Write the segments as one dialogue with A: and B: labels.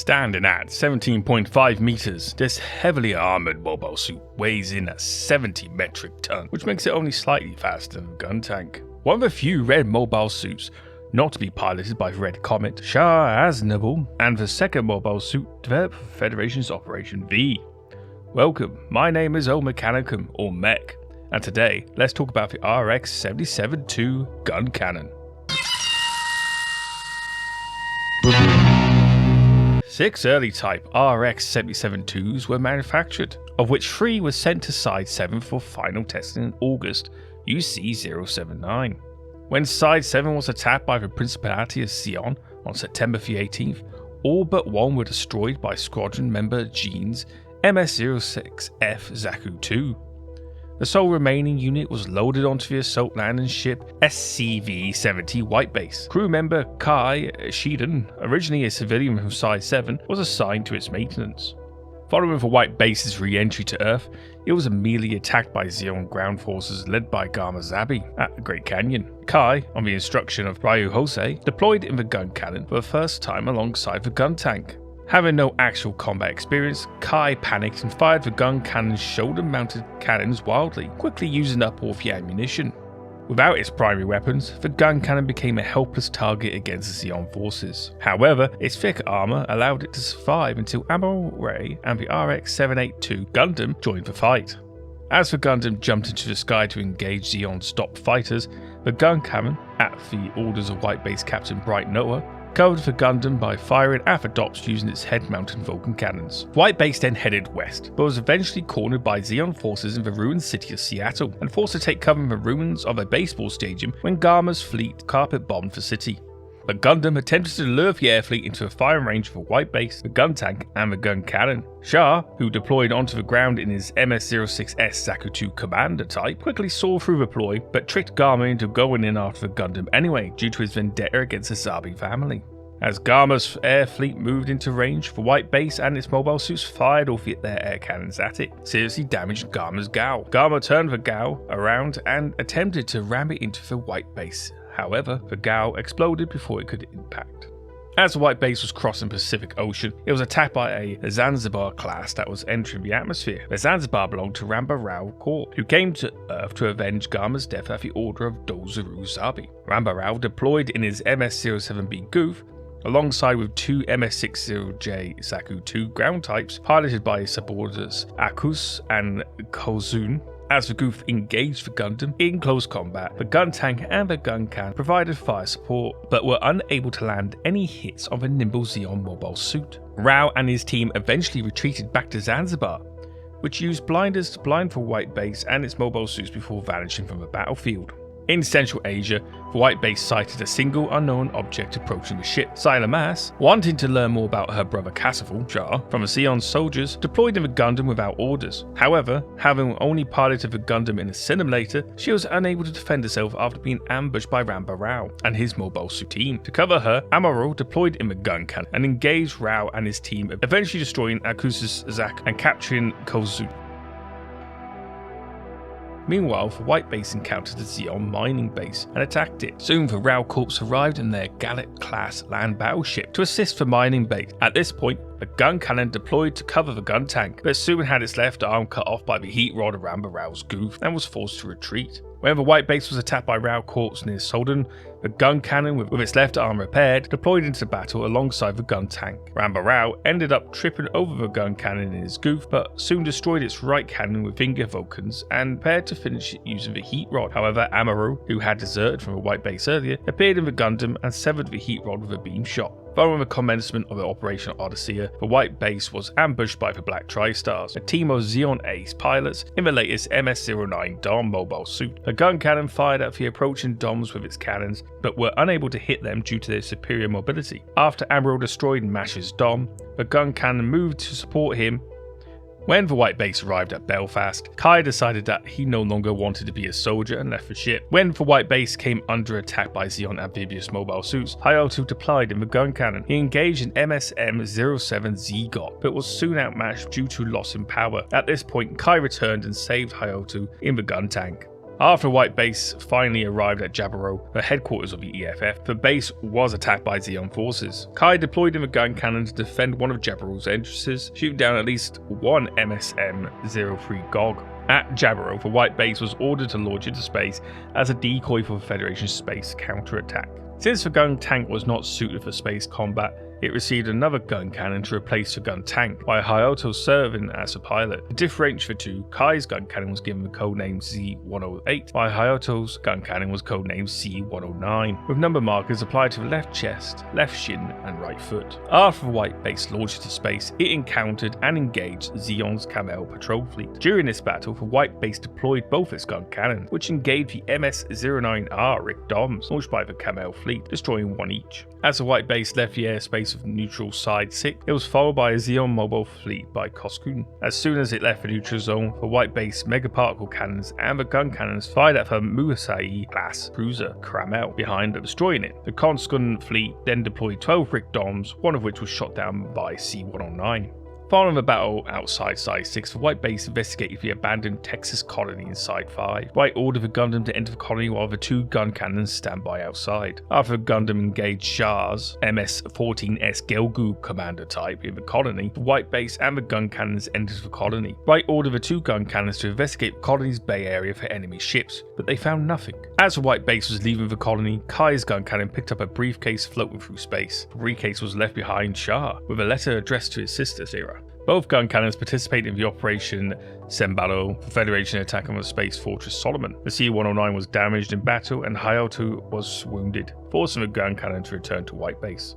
A: Standing at 17.5 meters, this heavily armored mobile suit weighs in at 70 metric tons, which makes it only slightly faster than a gun tank. One of the few red mobile suits not to be piloted by Red Comet, Char and the second mobile suit developed for Federation's Operation V. Welcome, my name is Mechanicum, or Mech, and today let's talk about the RX-77-2 Guncannon. 6 early type RX-77-2s were manufactured, of which 3 were sent to Side 7 for final testing in August, UC-079. When Side 7 was attacked by the Principality of Xi'an on September the 18th, all but one were destroyed by squadron member Jean's MS-06F Zaku 2. The sole remaining unit was loaded onto the assault landing ship SCV-70 White Base. Crew member Kai Shiden, originally a civilian from Side 7, was assigned to its maintenance. Following the White Base's re-entry to Earth, it was immediately attacked by Xi'an ground forces led by Gamma Zabi at the Great Canyon. Kai, on the instruction of Ryu Hosei, deployed in the Guncannon for the first time alongside the gun tank. Having no actual combat experience, Kai panicked and fired the Guncannon's shoulder-mounted cannons wildly, quickly using up all the ammunition. Without its primary weapons, the Guncannon became a helpless target against the Xi'an forces. However, its thick armour allowed it to survive until Admiral Ray and the RX-782 Gundam joined the fight. As the Gundam jumped into the sky to engage Xi'an's stop fighters, the Guncannon, at the orders of White Base Captain Bright Noah, covered the Gundam by firing at the dots using its head-mounted Vulcan cannons. White Base then headed west, but was eventually cornered by Xi'an forces in the ruined city of Seattle, and forced to take cover in the ruins of a baseball stadium when Gamma's fleet carpet-bombed the city. The Gundam attempted to lure the air fleet into a firing range of the White Base, the gun tank, and the gun cannon. Char, who deployed onto the ground in his MS-06S Zaku 2 commander type, quickly saw through the ploy, but tricked Gamma into going in after the Gundam anyway, due to his vendetta against the Zabi family. As Gamma's air fleet moved into range, the White Base and its mobile suits fired off their air cannons at it, seriously damaged Gamma's GAU. Gamma turned the GAU around and attempted to ram it into the White Base. However, the GAU exploded before it could impact. As the White Base was crossing the Pacific Ocean, it was attacked by a Zanzibar class that was entering the atmosphere. The Zanzibar belonged to Ramba Rao Corps, who came to Earth to avenge Gamma's death at the order of Dozuru Zabi. Ramba Rao deployed in his MS-07B Goof, alongside with 2 MS-60J Zaku 2 ground types piloted by his subordinates Akus and Kozun. As the Goof engaged the Gundam in close combat, the gun tank and the gun cannon provided fire support, but were unable to land any hits on the nimble Xi'an mobile suit. Rao and his team eventually retreated back to Zanzibar, which used blinders to blind the White Base and its mobile suits before vanishing from the battlefield. In Central Asia, the White Base sighted a single unknown object approaching the ship. Silamas, wanting to learn more about her brother Cassifal, Char, from the Xi'an soldiers, deployed in the Gundam without orders. However, having only piloted the Gundam in a simulator, she was unable to defend herself after being ambushed by Ramba Rao and his mobile suit team. To cover her, Amaro deployed in the gun cannon and engaged Rao and his team, eventually destroying Akus's Zak and capturing Kozu. Meanwhile, the White Base encountered the Xi'an mining base and attacked it. Soon the Rao Corps arrived in their Gallet-class land battleship to assist the mining base. At this point, the gun cannon deployed to cover the gun tank, but soon had its left arm cut off by the heat rod of Ramba Rao's Goof and was forced to retreat. When the White Base was attacked by Rao Corps near Solden, the gun cannon, with its left arm repaired, deployed into battle alongside the gun tank. Ramba Rao ended up tripping over the gun cannon in his Goof, but soon destroyed its right cannon with finger Vulcans and prepared to finish it using the heat rod. However, Amaro, who had deserted from the White Base earlier, appeared in the Gundam and severed the heat rod with a beam shot. Following the commencement of the Operation Odyssea, the White Base was ambushed by the Black Tri-Stars, a team of Xi'an Ace pilots in the latest MS-09 Dom mobile suit. The gun cannon fired at the approaching Doms with its cannons, but were unable to hit them due to their superior mobility. After Amaro destroyed Mash's Dom, the gun cannon moved to support him. When the White Base arrived at Belfast, Kai decided that he no longer wanted to be a soldier and left the ship. When the White Base came under attack by Xi'an amphibious mobile suits, Hayato deployed in the gun cannon. He engaged in MSM-07 Got, but was soon outmatched due to loss in power. At this point, Kai returned and saved Hayato in the gun tank. After White Base finally arrived at Jaburo, the headquarters of the EFF, the base was attacked by Zeon forces. Kai deployed in a gun cannon to defend one of Jaburo's entrances, shooting down at least one MSM-03 GOG. At Jaburo, the White Base was ordered to launch into space as a decoy for the Federation space counterattack. Since the gun tank was not suited for space combat, it received another gun cannon to replace the gun tank, by Hayato serving as a pilot. To differentiate the two, Kai's gun cannon was given the codename Z-108, while Hayato's gun cannon was codenamed C-109, with number markers applied to the left chest, left shin, and right foot. After the White Base launched into space, it encountered and engaged Zeon's Camel patrol fleet. During this battle, the White Base deployed both its gun cannons, which engaged the MS-09R Rick Doms launched by the Camel fleet, destroying one each. As the White Base left the airspace of neutral side 6, it was followed by a Zeon mobile fleet by Koskun. As soon as it left the neutral zone, the White Base megaparticle cannons and the gun cannons fired at the Musai class cruiser Kramel behind them, destroying it. The Koskun fleet then deployed 12 Rick Doms, one of which was shot down by C-109. Following the battle outside Side 6, the White Base investigated the abandoned Texas colony in Side 5. White ordered the Gundam to enter the colony while the two gun cannons stand by outside. After the Gundam engaged Char's MS-14S Gelgu commander type in the colony, the White Base and the gun cannons entered the colony. White ordered the two gun cannons to investigate the colony's bay area for enemy ships, but they found nothing. As the White Base was leaving the colony, Kai's gun cannon picked up a briefcase floating through space. The briefcase was left behind Char, with a letter addressed to his sister Zira. Both gun cannons participated in the Operation Sembalo, the Federation attack on the space fortress Solomon. The C-109 was damaged in battle and Hayato was wounded, forcing the gun cannon to return to White Base.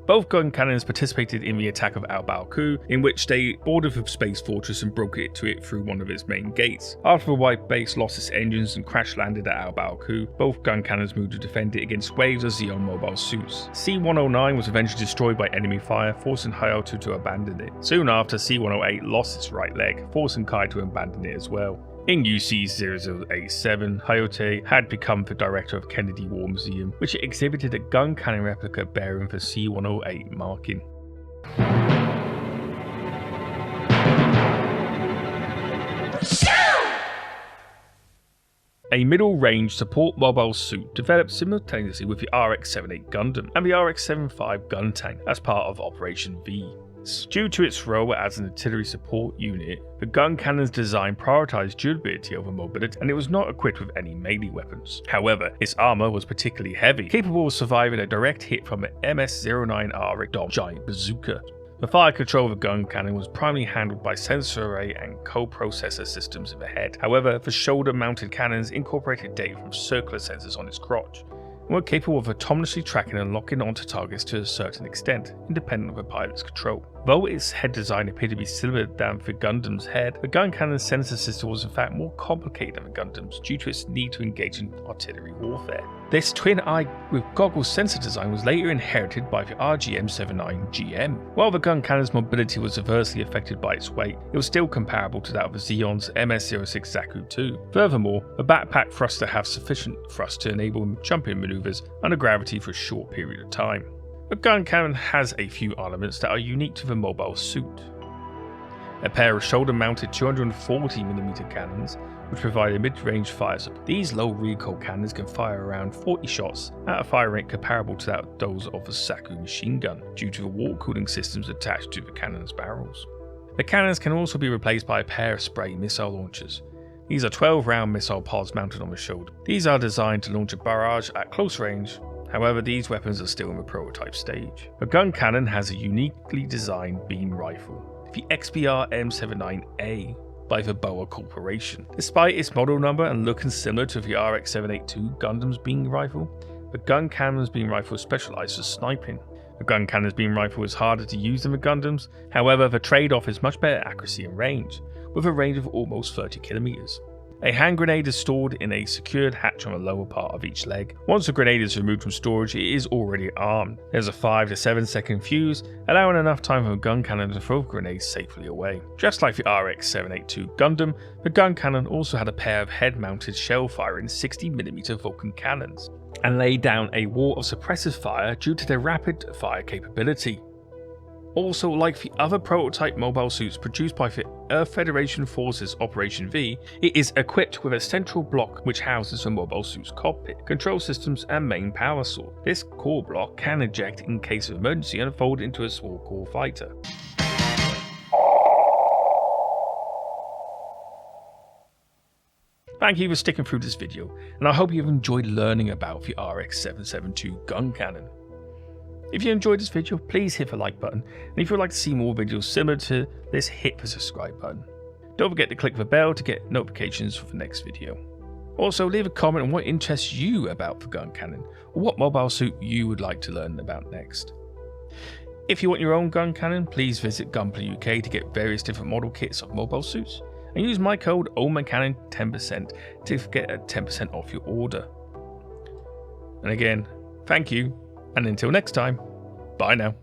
A: Both gun cannons participated in the attack of Al-Balku, in which they boarded the space fortress and broke it through one of its main gates. After the White Base lost its engines and crash-landed at Al-Balku, both gun cannons moved to defend it against waves of Zeon mobile suits. C-109 was eventually destroyed by enemy fire, forcing Hayato to abandon it. Soon after, C-108 lost its right leg, forcing Kai to abandon it as well. In UC-0087, Hayato had become the director of Kennedy War Museum, which exhibited a gun cannon replica bearing the C-108 marking. A middle-range support mobile suit developed simultaneously with the RX-78 Gundam and the RX-75 gun tank as part of Operation V. Due to its role as an artillery support unit, the gun cannon's design prioritized durability over mobility, and it was not equipped with any melee weapons. However, its armor was particularly heavy, capable of surviving a direct hit from an MS-09R Rick Dom giant bazooka. The fire control of the gun cannon was primarily handled by sensor array and co-processor systems in the head. However, the shoulder-mounted cannons incorporated data from circular sensors on its crotch, and were capable of autonomously tracking and locking onto targets to a certain extent, independent of the pilot's control. Though its head design appeared to be similar than the Gundam's head, the gun cannon's sensor system was in fact more complicated than the Gundam's due to its need to engage in artillery warfare. This twin-eye with goggles sensor design was later inherited by the RGM-79GM. While the gun cannon's mobility was adversely affected by its weight, it was still comparable to that of the Zeon's MS-06 Zaku II. Furthermore, the backpack thruster have sufficient thrust to enable jumping maneuvers under gravity for a short period of time. The gun cannon has a few elements that are unique to the mobile suit. A pair of shoulder-mounted 240mm cannons, which provide a mid-range fire support. These low recoil cannons can fire around 40 shots at a fire rate comparable to those of a Zaku machine gun, due to the water cooling systems attached to the cannon's barrels. The cannons can also be replaced by a pair of spray missile launchers. These are 12-round missile pods mounted on the shoulder. These are designed to launch a barrage at close range. However, these weapons are still in the prototype stage. The gun cannon has a uniquely designed beam rifle, the XBR M79A by the Boa Corporation. Despite its model number and looking similar to the RX-782 Gundam's beam rifle, the gun cannon's beam rifle is specialized for sniping. The gun cannon's beam rifle is harder to use than the Gundam's, however the trade-off is much better accuracy and range, with a range of almost 30 kilometers. A hand grenade is stored in a secured hatch on the lower part of each leg. Once a grenade is removed from storage, it is already armed. There's a 5 to 7 second fuse, allowing enough time for a gun cannon to throw the grenades safely away. Just like the RX-782 Gundam, the gun cannon also had a pair of head-mounted shell-firing 60mm Vulcan cannons, and laid down a wall of suppressive fire due to their rapid fire capability. Also, like the other prototype mobile suits produced by the Earth Federation Forces Operation V, it is equipped with a central block which houses the mobile suit's cockpit, control systems and main power source. This core block can eject in case of emergency and fold into a small core fighter. Thank you for sticking through this video, and I hope you've enjoyed learning about the RX-77-2 Guncannon. If you enjoyed this video, please hit the like button, and if you'd like to see more videos similar to this, hit the subscribe button. Don't forget to click the bell to get notifications for the next video. Also, leave a comment on what interests you about the Guncannon, or what mobile suit you would like to learn about next. If you want your own Guncannon, please visit Gunplay UK to get various different model kits of mobile suits, and use my code OldManCannon10% to get a 10% off your order. And again, thank you. And until next time, bye now.